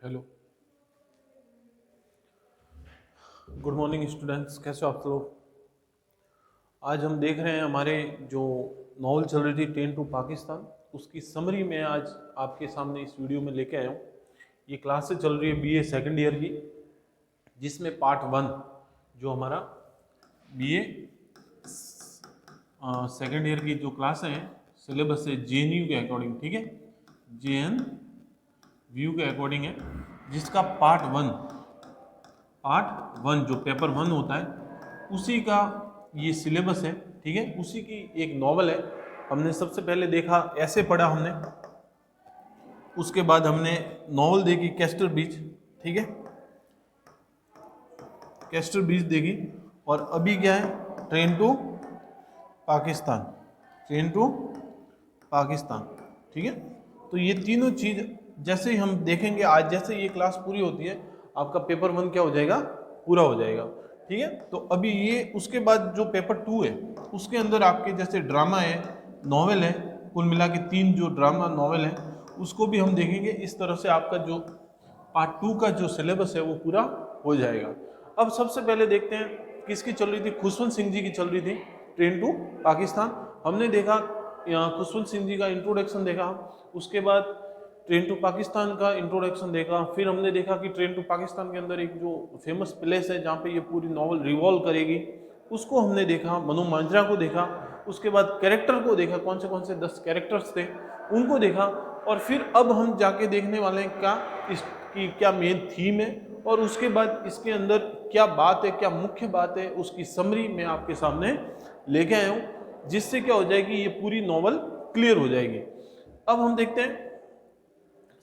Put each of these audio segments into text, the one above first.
Hello, good morning students, कैसे हो आप लोग। आज हम देख रहे हैं हमारे जो नॉवल चल रही थी 10 टू पाकिस्तान, उसकी समरी मैं आज आपके सामने इस वीडियो में लेके आया हूँ। ये क्लासेस चल रही है बीए सेकंड ईयर की, जिसमें पार्ट 1 जो हमारा बीए सेकंड ईयर की जो क्लास हैं सिलेबस है जेएनयू के अकॉर्डिंग, ठीक है, जेएनयू के अकॉर्डिंग है, जिसका पार्ट 1 जो पेपर 1 होता है उसी का ये सिलेबस है, ठीक है। उसी की एक नॉवल है। हमने सबसे पहले देखा ऐसे पढ़ा हमने, उसके बाद हमने नॉवल देखी कैस्टर बीच, ठीक है, कैस्टर बीच देखी, और अभी क्या है train to Pakistan, train to Pakistan, ठीक है। तो ये तीनों चीज जैसे ही हम देखेंगे आज, जैसे ये क्लास पूरी होती है आपका पेपर 1 क्या हो जाएगा, पूरा हो जाएगा, ठीक है। तो अभी ये उसके बाद जो पेपर 2 है उसके अंदर आपके जैसे ड्रामा है, नॉवेल है, कुल मिला के 3 जो ड्रामा नॉवेल है उसको भी हम देखेंगे। इस तरह से आपका जो पार्ट 2 का जो सिलेबस है वो पूरा हो जाएगा। अब सबसे पहले देखते हैं किसकी चल रही थी, खुशवंत सिंह जी की चल रही थी ट्रेन टू पाकिस्तान। हमने देखा खुशवंत सिंह जी का इंट्रोडक्शन देखा, उसके बाद ट्रेन टू पाकिस्तान का इंट्रोडक्शन देखा, फिर हमने देखा कि ट्रेन टू पाकिस्तान के अंदर एक जो फेमस प्लेस है जहाँ पे ये पूरी नॉवल रिवॉल्व करेगी उसको हमने देखा, मनु मांजरा को देखा, उसके बाद कैरेक्टर को देखा, कौन से 10 कैरेक्टर्स थे उनको देखा, और फिर अब हम जाके देखने वाले हैं क्या इसकी क्या मेन थीम है, और उसके बाद इसके अंदर क्या बात है, क्या मुख्य बात है, उसकी समरी मैं आपके सामने लेके आया हूँ, जिससे क्या हो जाएगी ये पूरी नॉवल क्लियर हो जाएगी। अब हम देखते हैं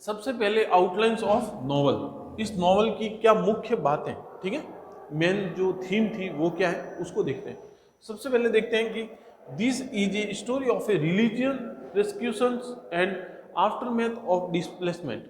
सबसे पहले आउटलाइंस ऑफ नॉवल, इस नॉवल की क्या मुख्य बातें, ठीक है, मेन जो थीम थी वो क्या है उसको देखते हैं। सबसे पहले देखते हैं कि this is a story of A religion prosecutions and aftermath of displacement.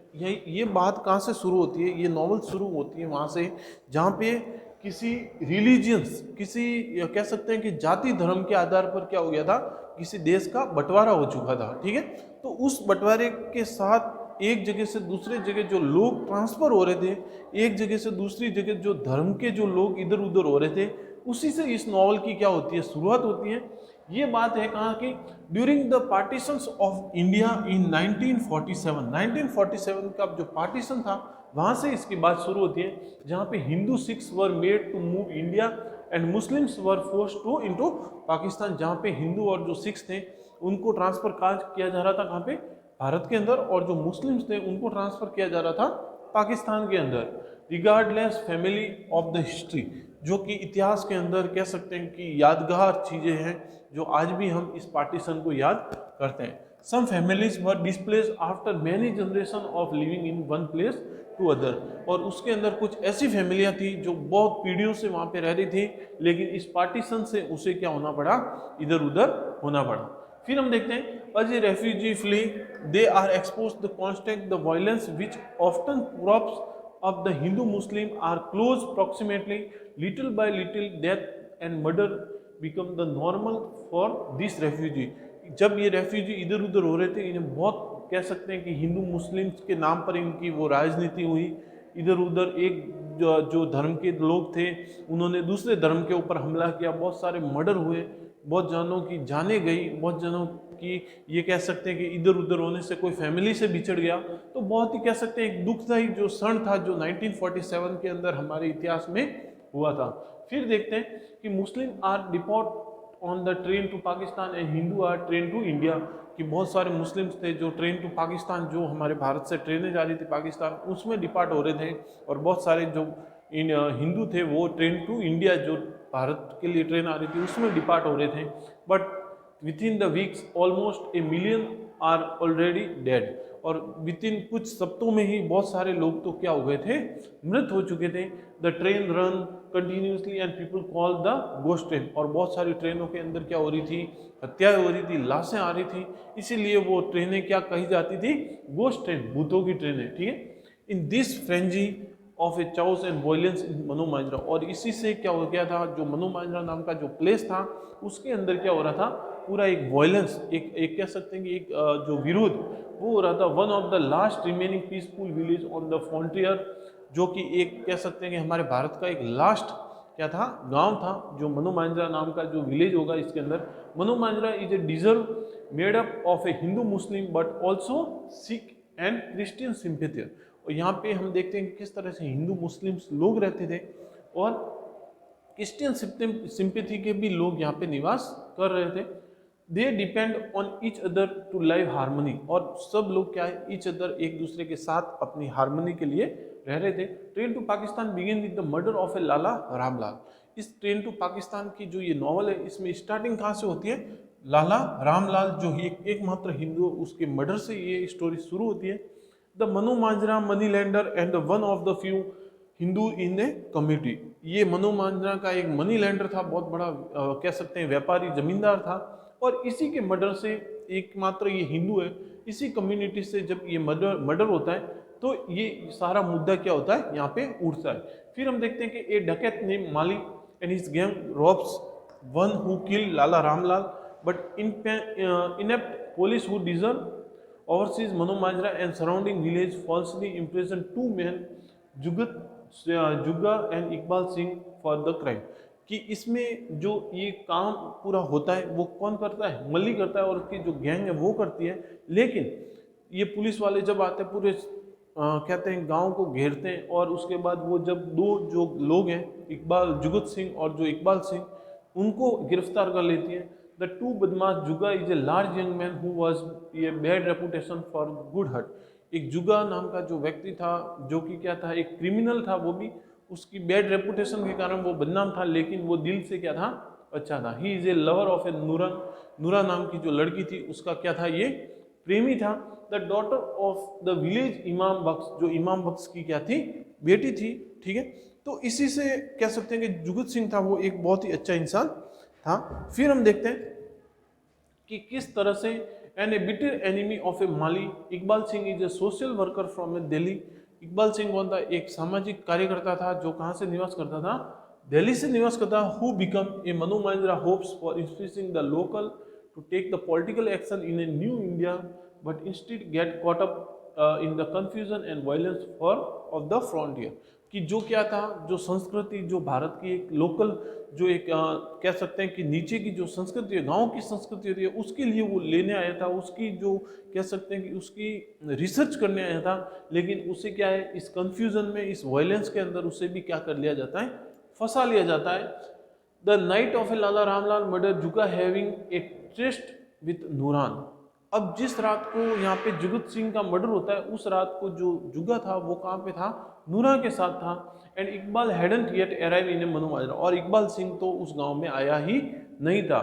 ये बात कहाँ से शुरू होती है, ये नॉवल शुरू होती है वहाँ से जहाँ पे किसी रिलीजियंस, किसी कह सकते हैं कि जाति धर्म के आधार पर क्या हो गया था, किसी देश का बंटवारा हो चुका था, ठीक है। तो उस बंटवारे के साथ एक जगह से दूसरे जगह जो लोग ट्रांसफर हो रहे थे, एक जगह से दूसरी जगह जो धर्म के जो लोग इधर उधर हो रहे थे, उसी से इस नॉवल की क्या होती है, शुरुआत होती है। ये बात है कहाँ की, during the partitions of India in 1947 का जो पार्टीशन था वहां से इसकी बात शुरू होती है, जहाँ पे Hindu Sikhs were made to move India and Muslims were force to into Pakistan. जहाँ पे हिंदू और जो सिख्स थे उनको ट्रांसफर किया जा रहा था कहाँ पे, भारत के अंदर, और जो मुस्लिम्स थे उनको ट्रांसफर किया जा रहा था पाकिस्तान के अंदर। Regardless family of the history, जो कि इतिहास के अंदर कह सकते हैं कि यादगार चीजें हैं जो आज भी हम इस पार्टीशन को याद करते हैं। Some families were displaced after many generation of living in one place to other, और उसके अंदर कुछ ऐसी फैमिलियां थी जो बहुत पीढ़ियों से वहां पे रह रही थी, लेकिन इस पार्टीशन से उसे क्या होना पड़ा, इधर उधर होना पड़ा। फिर हम देखते हैं as a refugee flee they are exposed to constant the violence which often crops up the Hindu Muslim are close proximately, little by little death and murder become the normal for this refugee। जब ये refugee इधर उधर हो रहे थे, इन्हें बहुत कह सकते हैं कि हिंदू मुस्लिम्स के नाम पर इनकी वो राजनीति हुई, इधर उधर एक जो धर्म के लोग थे उन्होंने दूसरे धर्म के ऊपर हमला किया, बहुत सारे मर्डर हुए, बहुत जनों की जाने गई, बहुत जनों की ये कह सकते हैं कि इधर उधर होने से कोई फैमिली से बिछड़ गया। तो बहुत ही कह सकते हैं एक दुखदायी जो क्षण था जो 1947 के अंदर हमारे इतिहास में हुआ था। फिर देखते हैं कि Muslim are deport on the train to Pakistan and Hindu are train to India, कि बहुत सारे मुस्लिम्स थे जो ट्रेन टू पाकिस्तान, जो हमारे भारत से ट्रेनें जा रही थी पाकिस्तान, उसमें डिपार्ट हो रहे थे, और बहुत सारे जो हिंदू थे वो ट्रेन टू इंडिया जो भारत के लिए ट्रेन आ रही थी उसमें डिपार्ट हो रहे थे। But within the weeks almost 1 million are already dead, और विद इन कुछ सप्ताहों में ही बहुत सारे लोग तो क्या हो गए थे, मृत हो चुके थे। The train run continuously and people call the ghost train, और बहुत सारी ट्रेनों के अंदर क्या हो रही थी, हत्याएं हो रही थी, लाशें आ रही थी, इसीलिए वो ट्रेनें क्या कही जाती थी, गोस्ट ट्रेन, भूतों की ट्रेनें, ठीक है। In this frenzy of a chaos and violence in Mano Majra, और इसी से क्या हो गया था, जो मनु मांजरा नाम का जो प्लेस था उसके अंदर क्या हो रहा था, पूरा एक वॉयलेंस, एक कह सकते हैं कि एक जो विरोध वो हो रहा था। One of the last remaining peaceful village on the frontier, जो कि एक कह सकते हैं कि हमारे भारत का एक लास्ट क्या था, गांव था, जो मनुमांजरा नाम का जो विलेज होगा इसके अंदर। Mano Majra is a deserve made up of a Hindu Muslim but also Sikh and Christian sympathiser. और यहाँ पे हम देखते हैं कि किस तरह से हिंदू मुस्लिम्स लोग रहते थे और क्रिश्चियन सिंपैथी के भी लोग यहाँ पे निवास कर रहे थे। They depend on each other to live harmony, और सब लोग क्या है, ईच अदर एक दूसरे के साथ अपनी हार्मनी के लिए रह रहे थे। Train to Pakistan begin with the murder of a Lala Ramlal. इस ट्रेन टू पाकिस्तान की जो ये नॉवल है, इसमें स्टार्टिंग कहाँ से होती है, लाला रामलाल जो ही एकमात्र हिंदू, उसके मर्डर से ये स्टोरी शुरू होती है। The Mano Majra money lender and the one of the few Hindu in a community. ये मनु मांजरा का एक मनी लैंडर था, बहुत बड़ा कह सकते हैं व्यापारी जमींदार था, और इसी के मर्डर से एकमात्र ये हिंदू है। इसी कम्युनिटी से जब ये मर्डर होता है तो ये सारा मुद्दा क्या होता है, यहाँ पे उठता है। फिर हम देखते हैं कि ए डकैत नेम मालिक and his gang robes one who kill Lala Ramlal, but inept police who deserve overseas Manu Majra and surrounding village falsely imprisoned two men, Jugga and Iqbal Singh for the crime. कि इसमें जो ये काम पूरा होता है वो कौन करता है, मल्ली करता है, और उसकी जो गैंग है वो करती है। लेकिन ये पुलिस वाले जब आते हैं पूरे कहते हैं गांव को घेरते हैं, और उसके बाद वो जब दो जो लोग हैं जुगत सिंह और जो इकबाल सिंह, उनको गिरफ्तार कर लेती है। द टू बदमाश Jugga is a large young man who was a bad reputation for good hurt. एक जुगा नाम का जो व्यक्ति था, जो कि क्या था, एक क्रिमिनल था, वो भी उसकी बैड रेपुटेशन के कारण वो बदनाम था, लेकिन वो दिल से क्या था, अच्छा था। He is a lover of a Noora, Noora नाम की जो लड़की थी उसका क्या था, ये प्रेमी था। The daughter of the village इमाम बख्श, जो इमाम बख्श की क्या थी, बेटी थी। ठीक है, तो इसी से कह सकते हैं कि जुगत सिंह था वो एक बहुत ही अच्छा इंसान था। फिर हम देखते हैं कि किस तरह से an a bitter enemy of a Malli, Iqbal Singh is a social worker from a Delhi. Iqbal Singh कौन था, एक सामाजिक कार्यकर्ता था जो कहाँ से निवास करता था, दिल्ली से निवास करता। Who become a Mano Majra hopes for inspirating the local to take the political action in a new India, but instead get caught up in the confusion and violence for of the frontier. कि जो क्या था, जो संस्कृति, जो भारत की एक local, जो एक कह सकते हैं कि नीचे की जो संस्कृति है, गांव की संस्कृति होती है, उसके लिए वो लेने आया था, उसकी जो कह सकते हैं कि उसकी रिसर्च करने आया था। लेकिन उसे क्या है, इस कंफ्यूजन में, इस वायलेंस के अंदर उसे भी क्या कर लिया जाता है, फंसा लिया जाता है। The night of a Lala Ramlal murder Jugga having a trust with Nooran. अब जिस रात को यहाँ पे जुगत सिंह का मर्डर होता है, उस रात को जो जुगा था वो कहाँ पे था, नूरा के साथ था। And Iqbal hadn't yet arrive in a Mano Majra, और इकबाल सिंह तो उस गांव में आया ही नहीं था।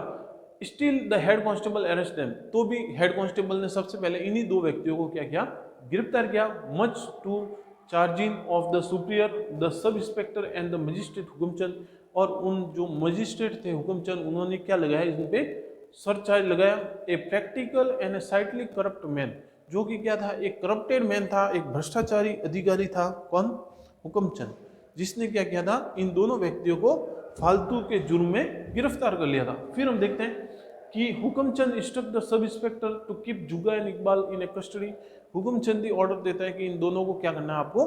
Still the head constable arrest them, तो भी हेड कांस्टेबल ने सबसे पहले इन्हीं दो व्यक्तियों को क्या किया, गिरफ्तार किया। Much to charging of the superior the sub inspector and the magistrate Hukumchand, और उन जो मजिस्ट्रेट थे हुकुमचंद, उन्होंने क्या लगाया, इन पे सर्च चार्ज लगाया। A practical and a slightly corrupt man, जो कि क्या था, एक करप्टेड मैन था, एक भ्रष्टाचारी अधिकारी था। कौन, हुकुमचंद, जिसने क्या किया था, इन दोनों व्यक्तियों को फालतू के जुर्म में गिरफ्तार कर लिया था। फिर हम देखते हैं कि Hukumchand instruct the sub inspector to keep Jugga and Iqbal in a custody. Hukumchand ही ऑर्डर देता है कि इन दोनों को क्या करना है, आपको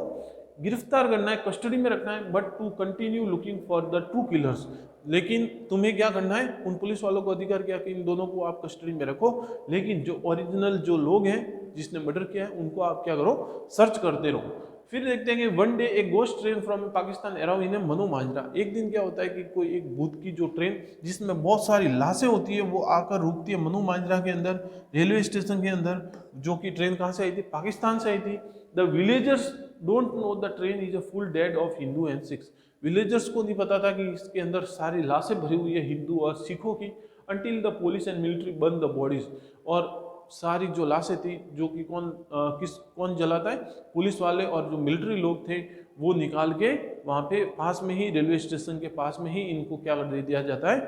गिरफ्तार करना है, कस्टडी में रखना है, but to continue looking for the true killers. लेकिन तुम्हें क्या करना है, उन पुलिस वालों को अधिकार किया कि इन दोनों को आप कस्टडी में रखो, लेकिन जो ओरिजिनल जो लोग हैं जिसने मर्डर किया है उनको आप क्या करो, सर्च करते रहो। फिर देखते हैं कि one day a ghost train from Pakistan around in Mano Majra. एक दिन क्या होता है कि कोई एक भूत की जो ट्रेन जिसमें बहुत सारी लाशें होती है वो आकर रुकती है मनु मांजरा के अंदर, रेलवे स्टेशन के अंदर, जो कि ट्रेन कहाँ से आई थी, पाकिस्तान से आई थी। The villagers don't know the train is a full dead of Hindu and Sikhs. Villagers को नहीं पता था कि इसके अंदर सारी लाशें भरी हुई है हिंदू और सिखों की। Until the police and military burn the bodies, और सारी जो लाशें थी, जो कि कौन जलाता है, पुलिस वाले और जो मिलिट्री लोग थे, वो निकाल के वहाँ पे पास में ही, रेलवे स्टेशन के पास में ही इनको क्या कर दिया जाता है,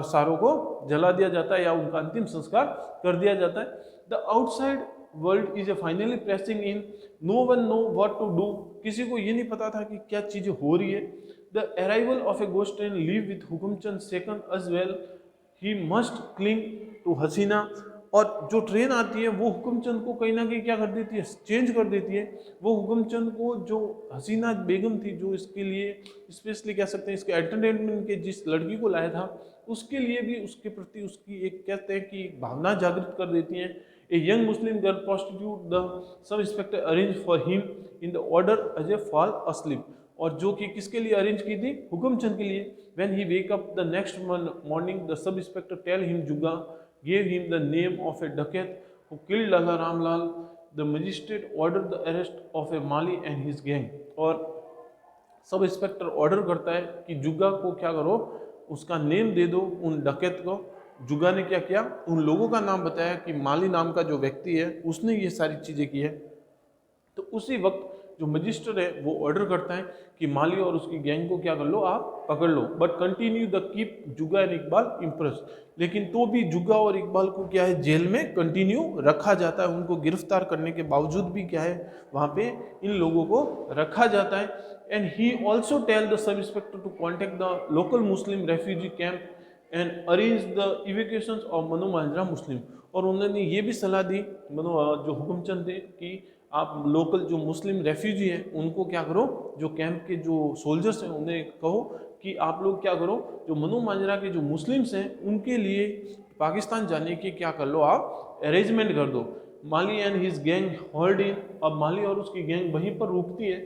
सारों को जला दिया जाता है या उनका अंतिम संस्कार कर दिया जाता है। The outside world is a finally pressing in, no one know what to do. किसी को ये नहीं पता था कि क्या चीज़ें हो रही है। The arrival of a ghost train leave with Hukumchand second as well he must cling to Haseena. और जो ट्रेन आती है वो हुक्मचंद को कहीं ना कहीं क्या कर देती है, चेंज कर देती है। वो हुक्मचंद को जो हसीना बेगम थी, जो इसके लिए स्पेशली कह सकते हैं इसके एंटरटेनमेंट के जिस लड़की को लाया था, उसके लिए भी उसके प्रति उसकी एक कहते हैं कि भावना जागृत कर देती हैं। A young Muslim girl prostitute the sub inspector arrange for him in the order as a fall asleep. और जो कि किसके लिए अरेंज की थी, हुक्मचंद के लिए। When he wake up the next morning the sub inspector tell him Jugga gave him the name of a dacoit who killed Lala Ramlal. The magistrate ordered the arrest of a Mali and his gang. और sub inspector order करता है कि जुगा को क्या करो, उसका name दे दो उन डकैत को। जुगा ने क्या किया, उन लोगों का नाम बताया कि माली नाम का जो व्यक्ति है उसने ये सारी चीज़ें की है। तो उसी वक्त जो मजिस्ट्रेट है वो ऑर्डर करता है कि माली और उसकी गैंग को क्या कर लो, आप पकड़ लो, but continue the keep Jugga and Iqbal impress. लेकिन तो भी जुगा और इकबाल को क्या है, जेल में कंटिन्यू रखा जाता है। उनको गिरफ्तार करने के बावजूद भी क्या है, वहाँ पे इन लोगों को रखा जाता है। And he also tell the sub inspector to contact the local Muslim refugee camp and arrange the evacuation of Mano Majra Muslim. और उन्होंने ये भी सलाह दी जो हुक्मचंद थे कि आप लोकल जो मुस्लिम रेफ्यूजी हैं उनको क्या करो, जो कैंप के जो सोल्जर्स हैं उन्हें कहो कि आप लोग क्या करो, जो मनु मांजरा के जो मुस्लिम्स हैं उनके लिए पाकिस्तान जाने की क्या कर लो, आप अरेंजमेंट कर दो। माली एंड हिज गैंग हॉल्ड इन। अब माली और उसकी गैंग वहीं पर रुकती है,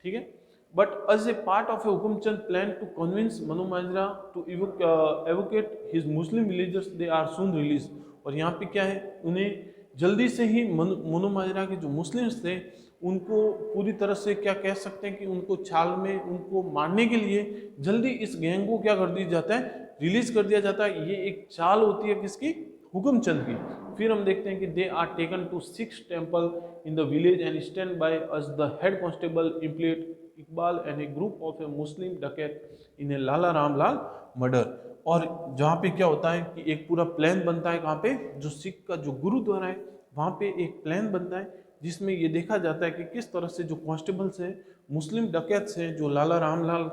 ठीक है। But as a part of a Hukumchand plan to convince Mano Majra to evacuate his Muslim villagers, they are soon release. और यहाँ पे क्या है, उन्हें जल्दी से ही मनु मांजरा के जो मुस्लिम्स थे उनको पूरी तरह से क्या कह सकते हैं कि उनको छाल में उनको मारने के लिए जल्दी इस गैंग को क्या कर दिया जाता है, रिलीज कर दिया जाता है। ये एक चाल होती है किसकी, हुक्मचंद की। फिर हम देखते हैं कि they are taken to 6 temple in the village and stand by as the head constable implead Iqbal and a group of a Muslim dacoit in A Lala Ramlal murder. और जहाँ पे क्या होता है कि एक पूरा प्लान बनता है, कहाँ पे, जो सिख का जो गुरुद्वारा है वहाँ पे एक प्लान बनता है जिसमें ये देखा जाता है कि किस तरह से जो कांस्टेबल्स हैं, मुस्लिम डकैत्स हैं, जो लाला रामलाल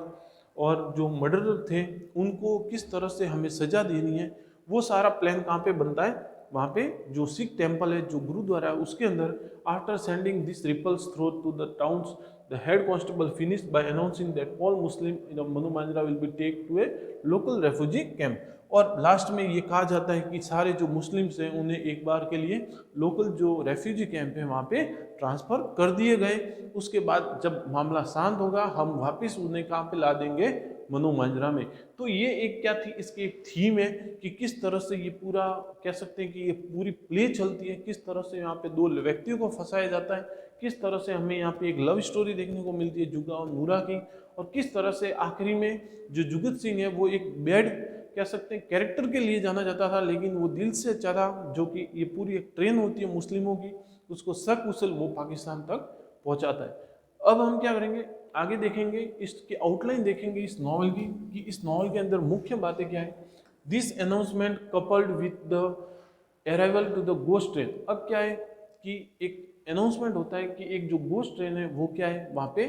और जो मर्डरर थे उनको किस तरह से हमें सजा देनी है। वो सारा प्लान कहाँ पे बनता है, वहाँ पे जो सिख टेम्पल है, जो गुरुद्वारा है उसके अंदर। After sending this ripples through to the towns, the head constable finished by announcing that all Muslim in Manu Manjra will be taken to a local refugee camp। और लास्ट में ये कहा जाता है कि सारे जो मुस्लिम्स हैं उन्हें एक बार के लिए लोकल जो रेफ्यूजी कैंप है वहाँ पे ट्रांसफ़र कर दिए गए। उसके बाद जब मामला शांत होगा हम वापस उन्हें कहाँ पे ला देंगे, मनु मांजरा में। तो ये एक क्या थी, इसकी एक थीम है कि किस तरह से ये पूरा कह सकते हैं कि ये पूरी प्ले चलती है, किस तरह से यहाँ पे दो व्यक्तियों को फंसाया जाता है, किस तरह से हमें यहाँ पे एक लव स्टोरी देखने को मिलती है जुगा और नूरा की, और किस तरह से आखिरी में जो जुगत सिंह है वो एक बैड कह सकते हैं कैरेक्टर के लिए जाना जाता था, लेकिन वो दिल से चाहा, जो कि ये पूरी एक ट्रेन होती है मुस्लिमों की, उसको सकुशल वो पाकिस्तान तक पहुँचाता है। अब हम क्या करेंगे, आगे देखेंगे, इसकी आउटलाइन देखेंगे इस नावल की कि इस नावल के अंदर मुख्य बातें क्या है। This announcement coupled with the arrival to the ghost train. अब क्या है कि एक अनाउंसमेंट होता है कि एक जो गोस्ट ट्रेन है वो क्या है, वहाँ पे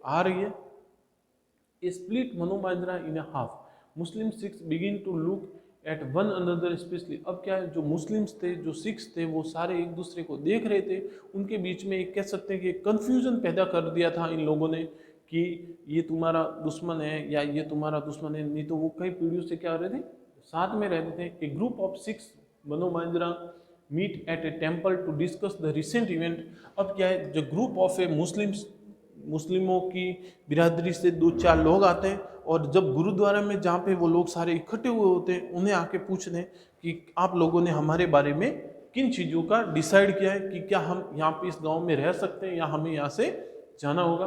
आ रही है। Split Mano Majra in a half, Muslim Sikhs begin to look at one another specially. अब क्या है, जो मुस्लिम्स थे, जो सिख्स थे, वो सारे एक दूसरे को देख रहे थे। उनके बीच में एक कह सकते हैं कि कन्फ्यूजन पैदा कर दिया था इन लोगों ने कि ये तुम्हारा दुश्मन है या ये तुम्हारा दुश्मन है। नहीं तो वो कई पीढ़ियों से क्या रहे थे, साथ में रहते थे। A group of Sikhs Mano Majra meet at a temple to discuss the recent event. अब क्या है, जो ग्रुप ऑफ ए मुस्लिमों की बिरादरी से 2-4 लोग आते हैं और जब गुरुद्वारा में जहाँ पे वो लोग सारे इकट्ठे हुए होते हैं उन्हें आके पूछते हैं कि आप लोगों ने हमारे बारे में किन चीज़ों का डिसाइड किया है, कि क्या हम यहाँ पे इस गांव में रह सकते हैं या हमें यहाँ से जाना होगा।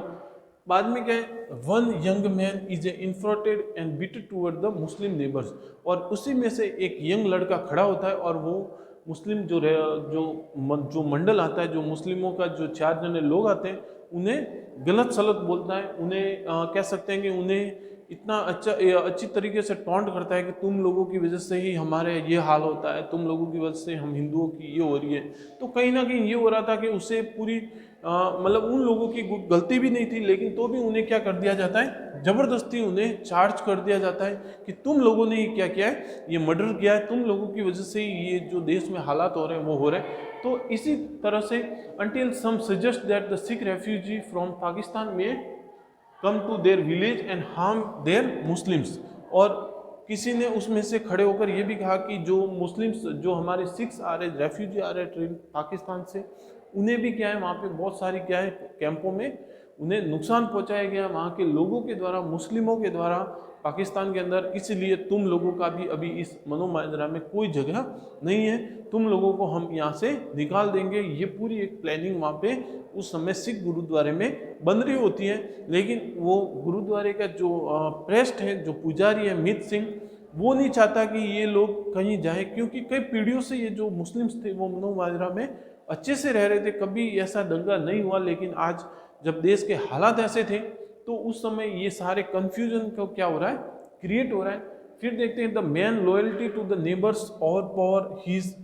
बाद में क्या है, one young man is a infuriated and bitter toward the Muslim neighbours. और उसी में से एक यंग लड़का खड़ा होता है और वो मुस्लिम जो मंडल आता है, जो मुस्लिमों का जो 4 जने लोग आते हैं उन्हें गलत सलत बोलता है। उन्हें कह सकते हैं कि उन्हें इतना अच्छी तरीके से टॉन्ट करता है कि तुम लोगों की वजह से ही हमारे ये हाल होता है, तुम लोगों की वजह से हम हिंदुओं की ये हो रही है। तो कहीं ना कहीं ये हो रहा था कि उसे पूरी मतलब उन लोगों की गलती भी नहीं थी, लेकिन तो भी उन्हें क्या कर दिया जाता है, जबरदस्ती उन्हें चार्ज कर दिया जाता है कि तुम लोगों ने क्या किया है, ये मर्डर किया है, तुम लोगों की वजह से ही ये जो देश में हालात हो रहे हैं वो हो रहे हैं। तो इसी तरह से until some suggest that the Sikh refugee from Pakistan may come to their village and harm their Muslims, और किसी ने उसमें से खड़े होकर ये भी कहा कि जो मुस्लिम्स, जो हमारे सिख्स आ रहे, रेफ्यूजी आ रहे ट्रेन पाकिस्तान से, उन्हें भी क्या है वहाँ पे बहुत सारी क्या है कैंपों में उन्हें नुकसान पहुँचाया गया वहाँ के लोगों के द्वारा, मुस्लिमों के द्वारा पाकिस्तान के अंदर। इसलिए तुम लोगों का भी अभी इस मनोमाजरा में कोई जगह नहीं है, तुम लोगों को हम यहाँ से निकाल देंगे। ये पूरी एक प्लानिंग वहाँ पे उस समय सिख गुरुद्वारे में बन रही होती है। लेकिन वो गुरुद्वारे का जो प्रेस्ट है, जो पुजारी है मीत सिंह, वो नहीं चाहता कि ये लोग कहीं जाएं, क्योंकि कई पीढ़ियों से ये जो मुस्लिम्स थे वो मनोमाजरा में अच्छे से रह रहे थे, कभी ऐसा दंगा नहीं हुआ। लेकिन आज जब देश के हालात ऐसे थे तो उस समय ये सारे कंफ्यूजन को क्या हो रहा है, क्रिएट हो रहा है। फिर देखते हैं the man loyalty to the neighbours or for his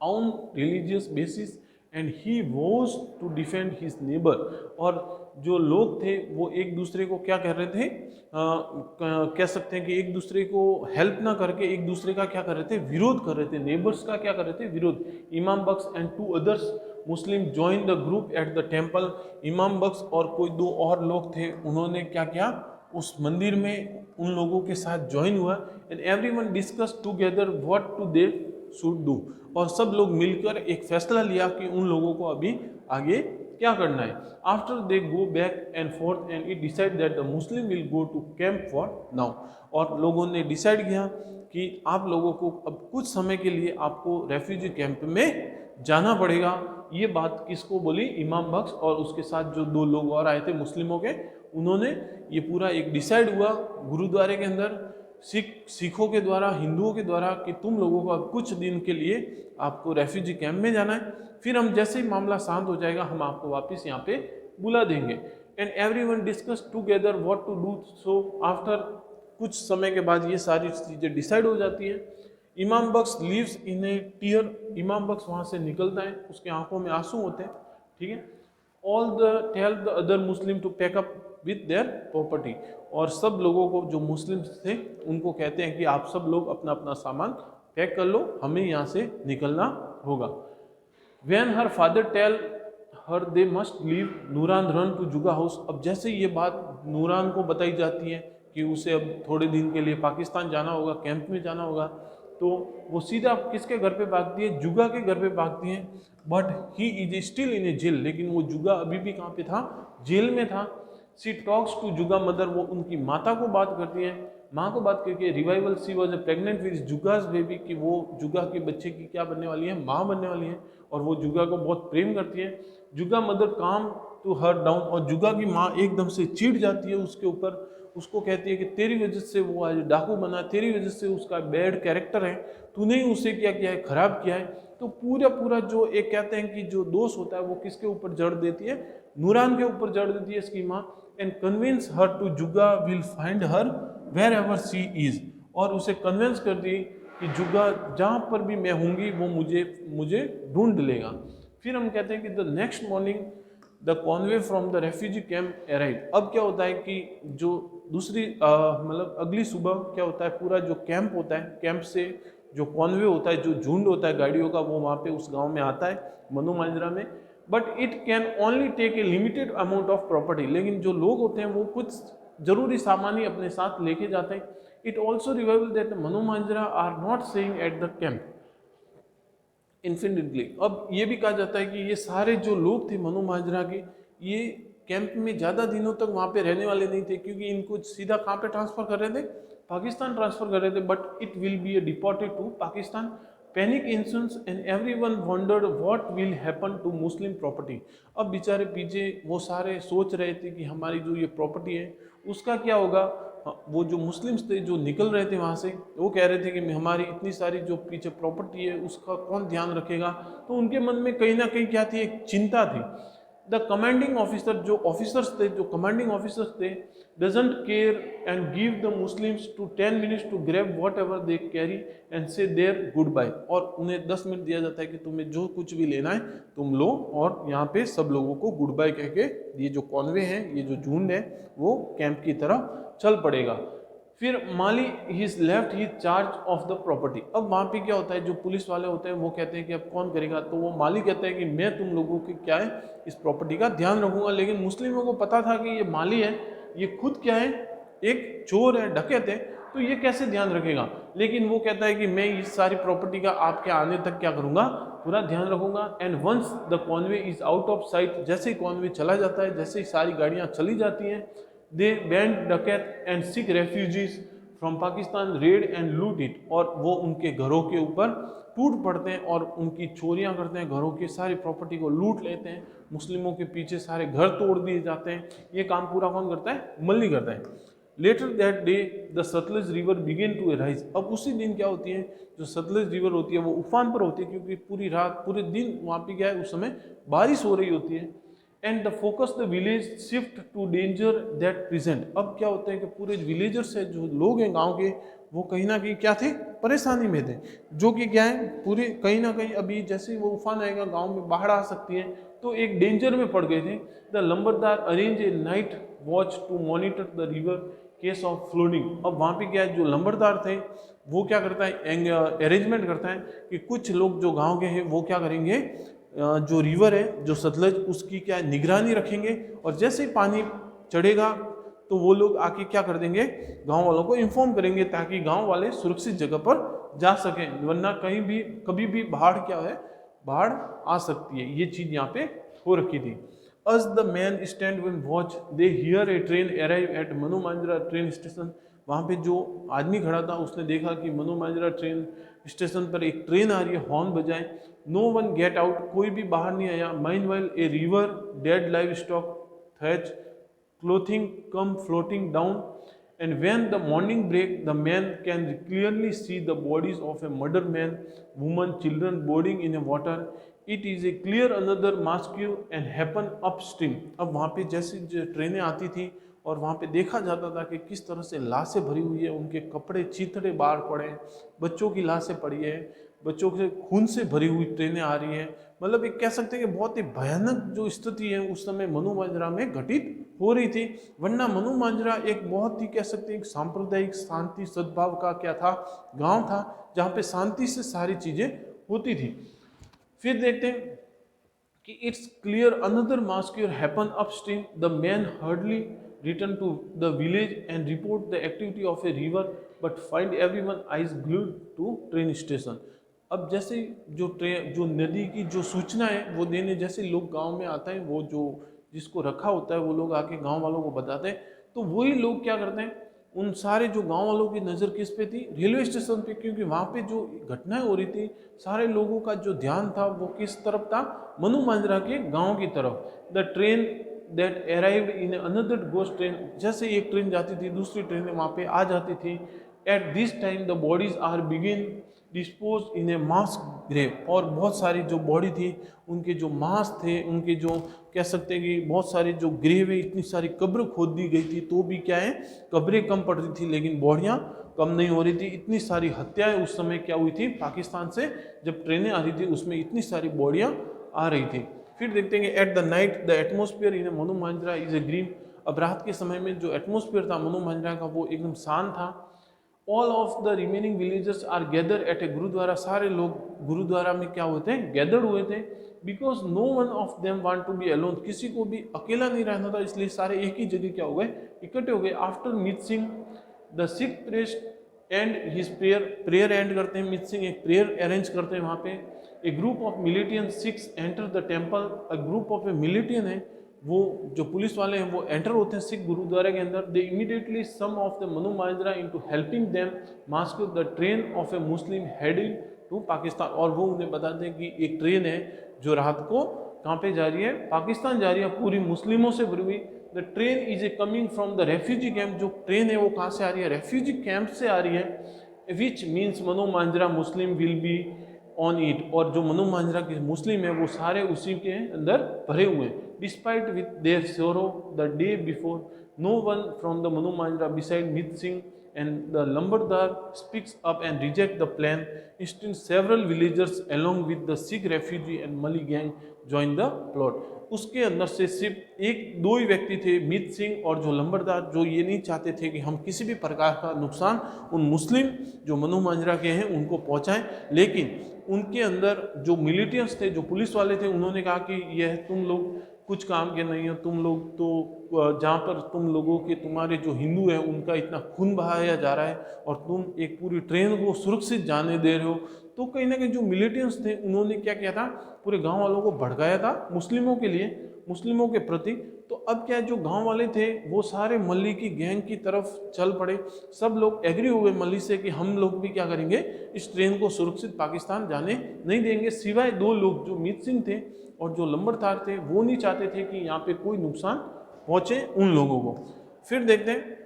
own religious basis and he was to defend his neighbour. और जो लोग थे वो एक दूसरे को क्या कर रहे थे, कह सकते हैं कि एक दूसरे को हेल्प ना करके एक दूसरे का क्या कर रहे थे, विरोध कर रहे थे। नेबर्स का क्या कर रहे थे, विरोध। Imam Baksh and 2 others Muslim join the group at the temple. Imam Baksh और कोई 2 और लोग थे, उन्होंने क्या किया, उस मंदिर में उन लोगों के साथ ज्वाइन हुआ। And everyone discuss together what to they should do. और सब लोग मिलकर एक फैसला लिया कि उन लोगों को अभी आगे क्या करना है। After they go back and forth and it decide that the Muslim will go to camp for now. और लोगों ने डिसाइड किया कि आप लोगों को अब कुछ समय के लिए आपको रेफ्यूजी कैंप में जाना पड़ेगा। ये बात किसको बोली, इमाम बख्श और उसके साथ जो 2 लोग और आए थे मुस्लिमों के, उन्होंने ये पूरा एक डिसाइड हुआ गुरुद्वारे के अंदर सिखों के द्वारा, हिंदुओं के द्वारा, कि तुम लोगों को अब कुछ दिन के लिए आपको रेफ्यूजी कैंप में जाना है, फिर हम जैसे ही मामला शांत हो जाएगा हम आपको वापस यहाँ पे बुला देंगे। And everyone discuss together what to do. So after कुछ समय के बाद ये सारी चीज़ें डिसाइड हो जाती है। इमाम बख्श लीव्स इन ए टीयर। इमाम बख्श वहाँ से निकलता है, उसके आंखों में आंसू होते हैं, ठीक है। All the tell the other Muslim to pack up with their property. और सब लोगों को, जो मुस्लिम थे, उनको कहते हैं कि आप सब लोग अपना अपना सामान पैक कर लो, हमें यहाँ से निकलना होगा। When her father tell her they must leave, Nooran run to जुगा हाउस। अब जैसे ये बात नूरान को बताई जाती है कि उसे अब थोड़े दिन के लिए पाकिस्तान जाना होगा, कैंप में जाना होगा, तो वो सीधा किसके घर पे भागती है, जुगा के घर पे भागती है। But he is still in a jail. लेकिन वो जुगा अभी भी कहाँ पे था, जेल में था। सी टॉक्स टू जुगा मदर। वो उनकी माता को बात करती है, माँ को बात करके reveals she was pregnant with Jugga's baby, कि वो जुगा के बच्चे की क्या बनने वाली है, माँ बनने वाली है। और वो जुगा को बहुत प्रेम करती है। जुगा मदर काम टू हर डाउन। और जुगा की माँ एकदम से चिढ़ जाती है उसके ऊपर, उसको कहती है कि तेरी वजह से वो आज डाकू बना, तेरी वजह से उसका बैड कैरेक्टर है, तूने ही उसे क्या किया है, खराब किया है। तो पूरा जो एक कहते हैं कि जो दोष होता है वो किसके ऊपर जड़ देती है, नूरान के ऊपर जड़ देती है इसकी माँ। And convince her to Jugga will find her wherever she is. और उसे कन्विंस कर दी कि जुगा जहाँ पर भी मैं होंगी वो मुझे ढूंढ लेगा। फिर हम कहते हैं कि the next morning the Conway from the refugee camp arrive. अब क्या होता है कि जो दूसरी मतलब अगली सुबह क्या होता है, पूरा जो कैंप होता है, कैंप से जो कॉन्वे होता है, जो झुंड होता है गाड़ियों का, वो वहाँ पे उस गांव में आता है मनोमाजरा में। But it can only take a limited amount of property. लेकिन जो लोग होते हैं वो कुछ जरूरी सामान ही अपने साथ लेके जाते हैं। It also reveals that Mano Majra are not staying at the camp indefinitely. अब ये भी कहा जाता है कि ये सारे जो लोग थे मनोमाजरा के, ये कैंप में ज़्यादा दिनों तक वहाँ पे रहने वाले नहीं थे, क्योंकि इनको सीधा कहाँ पे ट्रांसफ़र कर रहे थे, पाकिस्तान ट्रांसफ़र कर रहे थे। But it will be a deported to Pakistan. Panic ensues and everyone wondered what will happen to Muslim property. अब बेचारे पीछे वो सारे सोच रहे थे कि हमारी जो ये प्रॉपर्टी है उसका क्या होगा। वो जो मुस्लिम्स थे जो निकल रहे थे वहाँ से, वो कह रहे थे कि हमारी इतनी सारी जो पीछे प्रॉपर्टी है उसका कौन ध्यान रखेगा। तो उनके मन में कहीं ना कहीं क्या थी, एक चिंता थी। द कमांडिंग ऑफिसर, जो ऑफिसर्स थे, जो कमांडिंग ऑफिसर्स थे, doesn't care and give the Muslims to 10 minutes to grab whatever they carry and say their goodbye. और उन्हें 10 मिनट दिया जाता है कि तुम्हें जो कुछ भी लेना है तुम लो, और यहाँ पे सब लोगों को गुड बाय कह के ये जो कॉन्वे है, ये जो झुंड है, वो कैंप की तरफ चल पड़ेगा। फिर Malli his left he charge of the property. अब वहाँ पे क्या होता है, जो पुलिस वाले होते हैं वो कहते हैं कि अब कौन करेगा, तो वो माली कहता है कि मैं तुम लोगों के क्या है इस प्रॉपर्टी का ध्यान रखूंगा। लेकिन मुस्लिमों को पता था कि ये माली है, ये खुद क्या है, एक चोर है, डकैत है, तो ये कैसे ध्यान रखेगा। लेकिन वो कहता है कि मैं इस सारी प्रॉपर्टी का आपके आने तक क्या करूंगा, पूरा ध्यान रखूंगा। And once the convoy is out of sight, जैसे ही कॉन्वे चला जाता है, जैसे ही सारी गाड़ियां चली जाती हैं, दे बैंड डकैत and Sikh refugees from Pakistan red and लूट इट, और वो उनके घरों के ऊपर टूट पड़ते हैं और उनकी चोरियां करते हैं, घरों की सारी प्रॉपर्टी को लूट लेते हैं। मुस्लिमों के पीछे सारे घर तोड़ दिए जाते हैं। ये काम पूरा कौन करता है, मल्ली करता है। Later that day the Sutlej river begin to rise. अब उसी दिन क्या होती है, जो सतलज रिवर होती है वो उफान पर होती है, क्योंकि पूरी रात पूरे दिन वहाँ पे क्या है, उस समय बारिश हो रही होती है। And the focus the village shift to danger that present. अब क्या होता है कि पूरे विलेजर्स है, जो लोग हैं गांव के, वो कहीं ना कहीं क्या थे, परेशानी में थे, जो कि क्या है, पूरे कहीं ना कहीं अभी जैसे ही वो उफान आएगा गांव में बाढ़ आ सकती है, तो एक डेंजर में पड़ गए थे। The lambardar arrange a night watch to monitor the river case of flooding. अब वहाँ पे क्या है, जो लंबरदार थे वो क्या करता है, अरेंजमेंट करता है कि कुछ लोग जो गांव के हैं वो क्या करेंगे, जो रिवर है, जो सतलज, उसकी क्या निगरानी रखेंगे, और जैसे ही पानी चढ़ेगा तो वो लोग आके क्या कर देंगे, गांव वालों को इन्फॉर्म करेंगे, ताकि गांव वाले सुरक्षित जगह पर जा सकें, वरना कहीं भी कभी भी बाढ़ क्या है, बाढ़ आ सकती है। ये चीज यहाँ पे हो रखी थी। As the man stand and watch, they hear a train arrive at Mano Majra train station. वहाँ पे जो आदमी खड़ा था उसने देखा कि मनु मांजरा ट्रेन स्टेशन पर एक ट्रेन आ रही है, हॉर्न बजाए। नो वन गेट आउट, कोई भी बाहर नहीं आया। Meanwhile a river dead livestock thatch clothing come floating down and when the morning break the man can clearly see the bodies of a murdered man, woman, children boarding in a water. It is a clear another massacre and happen upstream। अब वहाँ पे जैसे जो ट्रेनें आती थी और वहाँ पे देखा जाता था कि किस तरह से लाशें भरी हुई है, उनके कपड़े चीथड़े बाहर पड़े, बच्चों की लाशें पड़ी है, बच्चों के खून से भरी हुई ट्रेनें आ रही हैं। मतलब एक कह सकते हैं कि बहुत ही भयानक जो स्थिति है उस समय मनु मांजरा में घटित हो रही थी। वरना मनु मांजरा एक बहुत ही कह सकते हैं सांप्रदायिक शांति सद्भाव का क्या था, गांव था, जहाँ पे शांति से सारी चीजें होती थी। फिर देखते हैं कि it's clear another massacre happen upstream. The man hardly return to the village and report the activity of a river but find everyone eyes glued to train station. अब जैसे जो नदी की जो सूचना है वो देने जैसे लोग गांव में आते हैं, वो जो जिसको रखा होता है वो लोग आके गांव वालों को बताते हैं, तो वही लोग क्या करते हैं, उन सारे जो गांव वालों की नज़र किस पे थी, रेलवे स्टेशन पे, क्योंकि वहाँ पे जो घटनाएं हो रही थी सारे लोगों का जो ध्यान था वो किस तरफ था, मनु मांजरा के गांव की तरफ। The train that arrived in another ghost train, जैसे एक ट्रेन जाती थी दूसरी ट्रेनें वहाँ पे आ जाती थी। At this time the bodies are begin dispose in a mass grave, और बहुत सारी जो बॉडी थी उनके जो मांस थे, उनके जो कह सकते हैं कि बहुत सारी जो ग्रेव है, इतनी सारी कब्र खोद दी गई थी, तो भी क्या है, कब्रें कम पड़ रही थी लेकिन बॉडियाँ कम नहीं हो रही थी। इतनी सारी हत्याएं उस समय क्या हुई थी, पाकिस्तान से जब ट्रेनें आ रही थी उसमें इतनी सारी बॉडियाँ आ रही थी। फिर देखते हैं at the night the atmosphere in Mano Majra is a green. अब रात के समय में जो एटमोस्फियर था मनु मांजरा का वो एकदम शांत था। All of the remaining villagers are gather at a gurdwara, सारे लोग गुरुद्वारा में क्या होते हैं, गैदर्ड हुए थे। Because no one of them want to be alone, किसी को भी अकेला नहीं रहना था, इसलिए सारे एक ही जगह क्या हो गए, इकट्ठे हो गए। After mixing the Sikh priest and his prayer end करते हैं, मिक्सिंग एक प्रेयर अरेंज करते हैं वहाँ पे। A group of militant Sikhs enter the temple, a group of a militant है, वो जो पुलिस वाले हैं वो एंटर होते हैं सिख गुरुद्वारा के अंदर। They immediately some of the Mano Majra into helping them mask the train of a Muslim heading to Pakistan, और वो उन्हें बताते हैं कि एक ट्रेन है जो रात को कहाँ पे जा रही है, पाकिस्तान जा रही है, पूरी मुस्लिमों से भरी हुई। The train is a coming from the refugee camp, जो ट्रेन है वो कहाँ से आ रही है, रेफ्यूजी कैंप से आ रही है। Which means Mano Majra Muslim will be on it, और जो मनु मांजरा के मुस्लिम है वो सारे उसी के अंदर भरे हुए हैं। Despite with their sorrow the day before, no one from the Mano Majra beside Meet Singh and the Lambardar speaks up and reject the plan. Instead, several villagers along with the Sikh refugee and Mali gang joined the plot. उसके अंदर से सिर्फ एक दो ही व्यक्ति थे, मीत सिंह और जो लंबरदार, जो ये नहीं चाहते थे कि हम किसी भी प्रकार का नुकसान उन मुस्लिम जो मनु मांजरा के हैं उनको पहुंचाएं। लेकिन उनके अंदर जो मिलिटेंट्स थे, जो पुलिस वाले थे, उन्होंने कहा कि यह तुम लोग कुछ काम के नहीं हो, तुम लोग तो जहाँ पर तुम लोगों के तुम्हारे जो हिंदू हैं उनका इतना खून बहाया जा रहा है और तुम एक पूरी ट्रेन को सुरक्षित जाने दे रहे हो। तो कहीं ना कहीं जो मिलिटेंट्स थे उन्होंने क्या किया था, पूरे गांव वालों को भड़काया था मुस्लिमों के लिए, मुस्लिमों के प्रति। तो अब क्या है, जो गांव वाले थे वो सारे मल्ली की गैंग की तरफ चल पड़े। सब लोग एग्री हुए मल्ली से कि हम लोग भी क्या करेंगे, इस ट्रेन को सुरक्षित पाकिस्तान जाने नहीं देंगे, सिवाय दो लोग जो मीत सिंह थे और जो लंबरदार थे, वो नहीं चाहते थे कि यहाँ पे कोई नुकसान पहुंचे उन लोगों को। फिर देखते हैं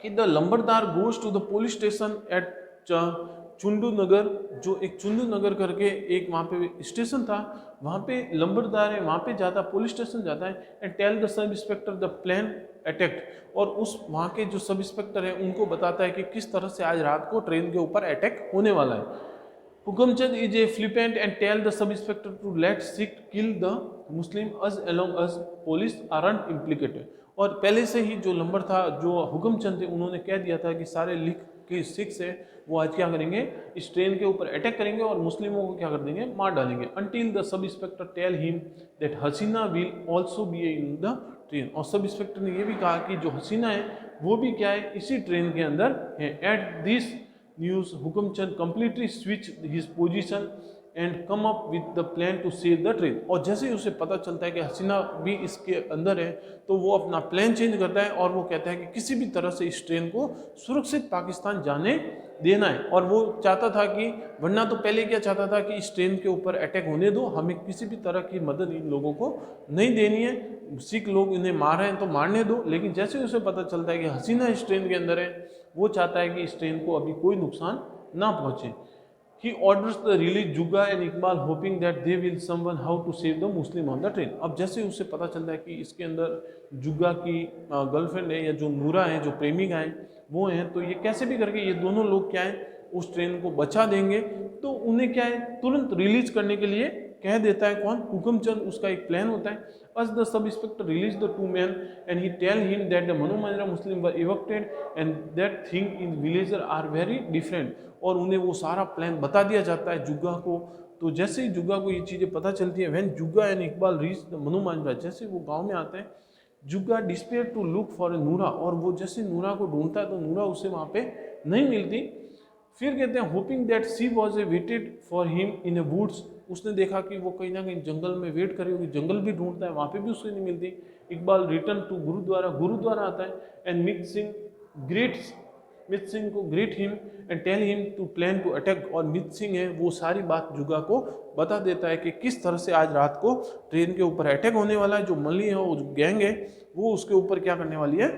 कि the lambardar goes to the police station at Chundunagar, जो एक चुंडू नगर करके एक वहाँ पे स्टेशन था, वहाँ पे लंबरदार है, वहाँ पे जाता, पुलिस स्टेशन जाता है and tell the sub inspector the plan attack, और उस वहाँ के जो सब इंस्पेक्टर है उनको बताता है कि किस तरह से आज रात को ट्रेन के ऊपर अटैक होने वाला है। Hukamchand is a flippant and tell the sub-inspector to let Sikh kill the Muslim as long as police aren't implicated। और पहले से ही जो नंबर था, जो हुकमचंद थे, उन्होंने कह दिया था कि सारे लिख के सिख्स है वो आज क्या करेंगे, इस ट्रेन के ऊपर अटैक करेंगे और मुस्लिमों को क्या कर देंगे, मार डालेंगे। Until the sub-inspector tell him that Hasina will also be in the train। और सब इंस्पेक्टर ने ये भी कहा कि जो हसीना है वो भी क्या है, इसी ट्रेन के अंदर है। At this news, Hukamchand completely switched his position and come up with the plan to save the train। और जैसे ही उसे पता चलता है कि हसीना भी इसके अंदर है, तो वो अपना प्लान चेंज करता है और वो कहता है कि किसी भी तरह से इस ट्रेन को सुरक्षित पाकिस्तान जाने देना है। और वो चाहता था कि, वरना तो पहले क्या चाहता था कि इस ट्रेन के ऊपर अटैक होने दो, हमें किसी भी तरह की मदद इन लोगों को नहीं देनी है, सिख लोग इन्हें मार रहे हैं तो मारने दो। लेकिन जैसे उसे पता चलता है कि हसीना इस ट्रेन के अंदर है, वो चाहता है कि इस ट्रेन को अभी कोई नुकसान ना पहुंचे। He orders the release Juga and Iqbal hoping that they will someone how to save the Muslim on the train। अब जैसे उसे पता चलता है कि इसके अंदर जुगा की गर्लफ्रेंड है या जो नूरा है, जो प्रेमिका है वो हैं, तो ये कैसे भी करके ये दोनों लोग क्या है उस ट्रेन को बचा देंगे। तो उन्हें क्या है तुरंत रिलीज करने के लिए कह देता है कौन, हुकमचंद। उसका एक प्लान होता है। As the sub-inspector released the two men and he tell him that the Manu Manjra Muslim were evicted and that thing in villager are very different। और उन्हें वो सारा प्लान बता दिया जाता है जुग्गा को। तो जैसे ही जुग्गा को ये चीज़ें पता चलती है, when Jugga and Iqbal reach the Mano Majra, जैसे वो गांव में आते हैं, Jugga disappear to look for a Noora, और वो जैसे नूरा को ढूंढता है तो नूरा उसे वहाँ पे नहीं मिलती। फिर कहते हैं hoping that she was a waited for him in a woods, उसने देखा कि वो कहीं ना कहीं जंगल में वेट करी होगी, जंगल भी ढूंढता है, वहाँ पे भी उसको नहीं मिलती। इकबाल रिटर्न टू गुरुद्वारा, गुरुद्वारा आता है एंड मित सिंह को greet him and tell him to plan to attack. और मित सिंह है वो सारी बात जुगा को बता देता है कि किस तरह से आज रात को ट्रेन के ऊपर अटैक होने वाला है। जो मल्ली है, वो जो गैंग है, वो उसके ऊपर क्या करने वाली है,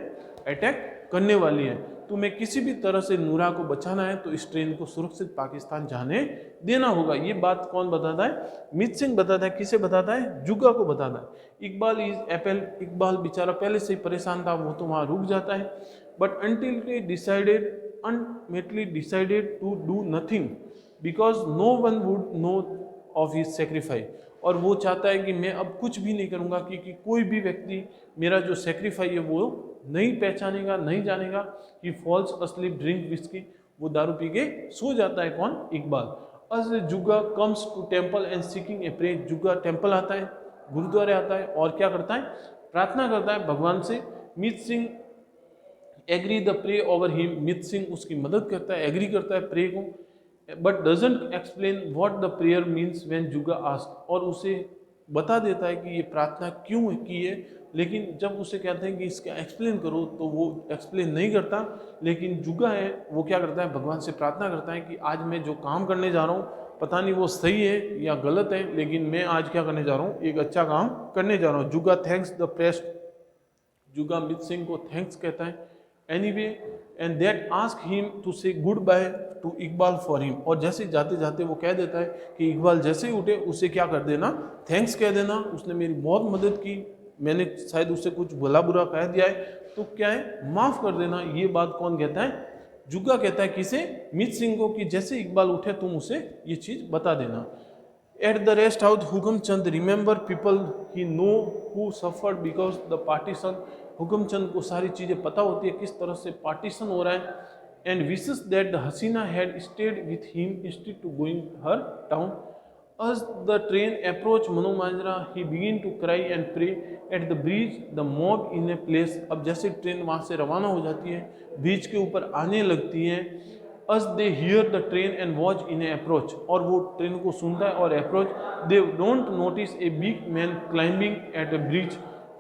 अटैक करने वाली है। तुम्हें किसी भी तरह से नूरा को बचाना है तो इस ट्रेन को सुरक्षित पाकिस्तान जाने देना होगा। ये बात कौन बताता है, मित सिंह बताता है। किसे बताता है, जुगा को बताता है। इकबाल इज एपल, इकबाल बेचारा पहले से ही परेशान था, वो तो वहाँ रुक जाता है। But until they ultimately decided to do nothing because no one would know of his sacrifice। और वो चाहता है कि मैं अब कुछ भी नहीं करूँगा क्योंकि कोई भी व्यक्ति मेरा जो सेक्रीफाई है वो नहीं पहचानेगा, नहीं जानेगा। कि फॉल्स अस्लीप ड्रिंक विस्की, वो दारू पी के सो जाता है। कौन, Iqbal. As Jugga comes to temple and seeking a pray, Jugga temple आता है, गुरुद्वारे आता है और क्या करता है, प्रार्थना करता है भगवान से। Meet Singh agree the pray over him, Meet Singh उसकी मदद करता है, एग्री करता है प्रे को। But doesn't explain what the prayer means when जुगा आस्क, और उसे बता देता है कि ये प्रार्थना क्यों की है। लेकिन जब उसे कहते हैं कि इसका एक्सप्लेन करो तो वो एक्सप्लेन नहीं करता। लेकिन जुगा है वो क्या करता है, भगवान से प्रार्थना करता है कि आज मैं जो काम करने जा रहा हूँ पता नहीं वो सही है या गलत है, लेकिन मैं आज क्या करने जा रहा हूँ, एक अच्छा काम करने जा रहा हूँ। जुगा थैंक्स द प्रेस्ट, जुगा मित सिंह को थैंक्स कहता है anyway and that ask him to say goodbye to Iqbal for him, और जैसे जाते जाते वो कह देता है कि इकबाल जैसे ही उठे उसे क्या कर देना, थैंक्स कह देना, उसने मेरी बहुत मदद की, मैंने शायद उससे कुछ भला बुरा कह दिया है तो क्या है, माफ़ कर देना। ये बात कौन कहता है, जुग्गा कहता है किसे, मीत सिंह को, कि जैसे इकबाल उठे तुम उसे ये चीज़ बता देना। At the rest house, Hukam Chand remember people he know who suffered because the partition. हुकम चंद को सारी चीज़ें पता होती है किस तरह से पार्टीशन हो रहा है, and wishes that the haseena had stayed with him instead to going her town. As the train approached Manu Manjra, he began to cry and pray at the bridge. The mob in a place. अब जैसे train वहाँ से रवाना हो जाती है, bridge के ऊपर आने लगती है। As they hear the train and watch in a approach, और वो ट्रेन को सुनता है और approach, they don't notice a big man climbing at a bridge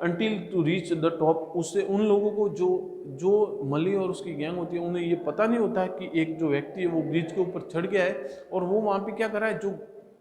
until to reach the top. उससे उन लोगों को जो मली और उसकी गैंग होती है उन्हें ये पता नहीं होता है कि एक जो व्यक्ति है वो ब्रिज के ऊपर चढ़ गया है और वो वहाँ पे क्या कर रहा है, जो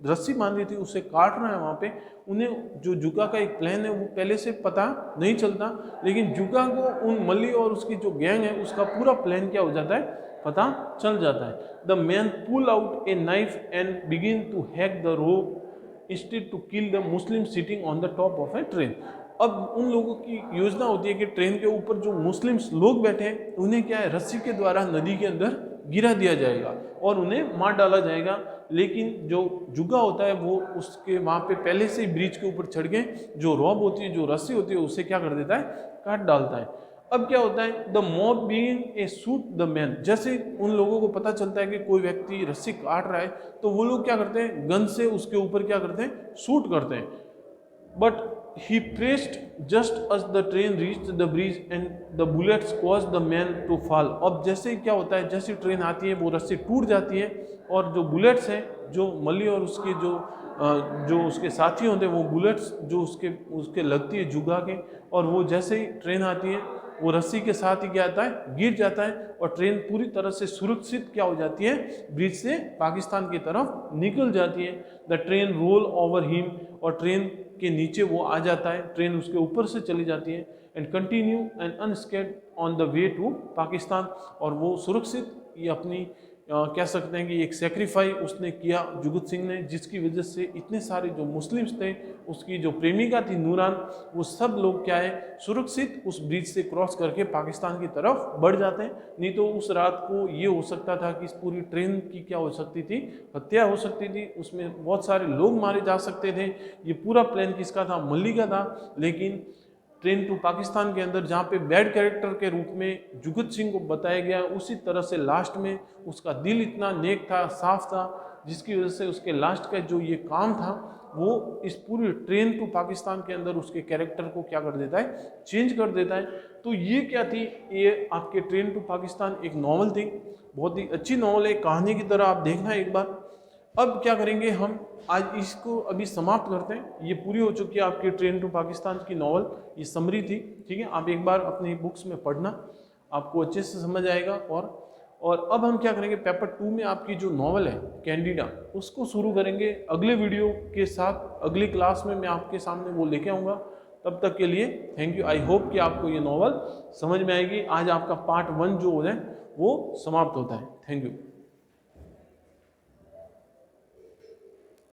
रस्सी बांधी थी उससे काट रहा है वहाँ पे। उन्हें जो जुगा का एक प्लान है वो पहले से पता नहीं चलता, लेकिन जुगा को उन मली और उसकी जो गैंग है उसका पूरा प्लान क्या हो जाता है, पता चल जाता है। The man pull out a knife and begin to hack the rope instead to kill the Muslim sitting on the top of a train. अब उन लोगों की योजना होती है कि ट्रेन के ऊपर जो मुस्लिम्स लोग बैठे हैं उन्हें क्या है, रस्सी के द्वारा नदी के अंदर गिरा दिया जाएगा और उन्हें मार डाला जाएगा। लेकिन जो जुगा होता है वो उसके वहाँ पे पहले से ही ब्रिज के ऊपर चढ़ के जो रॉब होती है, जो रस्सी होती है, उसे क्या कर देता है, काट डालता है। अब क्या होता है, the mob being a shoot the man, जैसे उन लोगों को पता चलता है कि कोई व्यक्ति रस्सी काट रहा है तो वो लोग क्या करते हैं, गन से उसके ऊपर क्या करते हैं, शूट करते हैं। But he pressed just as the train reached the bridge and the bullets caused the man to fall। अब जैसे क्या होता है, जैसे ट्रेन आती है वो रस्सी टूट जाती है और जो बुलेट्स हैं, जो मली और उसके जो उसके साथी होते हैं, वो बुलेट्स जो उसके लगती है जुगा के, और वो जैसे ही ट्रेन आती है वो रस्सी के साथ ही क्या आता है, गिर जाता है और ट्रेन पूरी तरह से सुरक्षित क्या हो जाती है, ब्रिज से पाकिस्तान की तरफ निकल जाती है। The train roll over him, और ट्रेन के नीचे वो आ जाता है, ट्रेन उसके ऊपर से चली जाती है, and continue and unscathed on the way to Pakistan, और वो सुरक्षित ये अपनी कह सकते हैं कि एक सेक्रीफाई उसने किया जुगत सिंह ने, जिसकी वजह से इतने सारे जो मुस्लिम्स थे, उसकी जो प्रेमिका थी नूरान, वो सब लोग क्या है, सुरक्षित उस ब्रिज से क्रॉस करके पाकिस्तान की तरफ बढ़ जाते हैं। नहीं तो उस रात को ये हो सकता था कि इस पूरी ट्रेन की क्या हो सकती थी, हत्या हो सकती थी, उसमें बहुत सारे लोग मारे जा सकते थे। ये पूरा प्लान किसका था, मल्ली का था। लेकिन ट्रेन टू पाकिस्तान के अंदर जहाँ पे बैड कैरेक्टर के रूप में जुगत सिंह को बताया गया, उसी तरह से लास्ट में उसका दिल इतना नेक था, साफ था, जिसकी वजह से उसके लास्ट का जो ये काम था वो इस पूरी ट्रेन टू पाकिस्तान के अंदर उसके कैरेक्टर को क्या कर देता है, चेंज कर देता है। तो ये क्या थी, ये आपके ट्रेन टू पाकिस्तान एक नॉवल थी, बहुत ही अच्छी नॉवल है, कहानी की तरह आप देखना एक बार। अब क्या करेंगे हम, आज इसको अभी समाप्त करते हैं। ये पूरी हो चुकी है आपकी ट्रेन टू पाकिस्तान की नॉवल, ये समरी थी, ठीक है। आप एक बार अपनी बुक्स में पढ़ना, आपको अच्छे से समझ आएगा। और अब हम क्या करेंगे, पेपर 2 में आपकी जो नॉवल है कैंडिडा, उसको शुरू करेंगे अगले वीडियो के साथ। अगली क्लास में मैं आपके सामने वो लेके आऊँगा। तब तक के लिए थैंक यू। आई होप कि आपको ये नॉवल समझ में आएगी। आज आपका पार्ट 1 जो है वो समाप्त होता है। Thank you.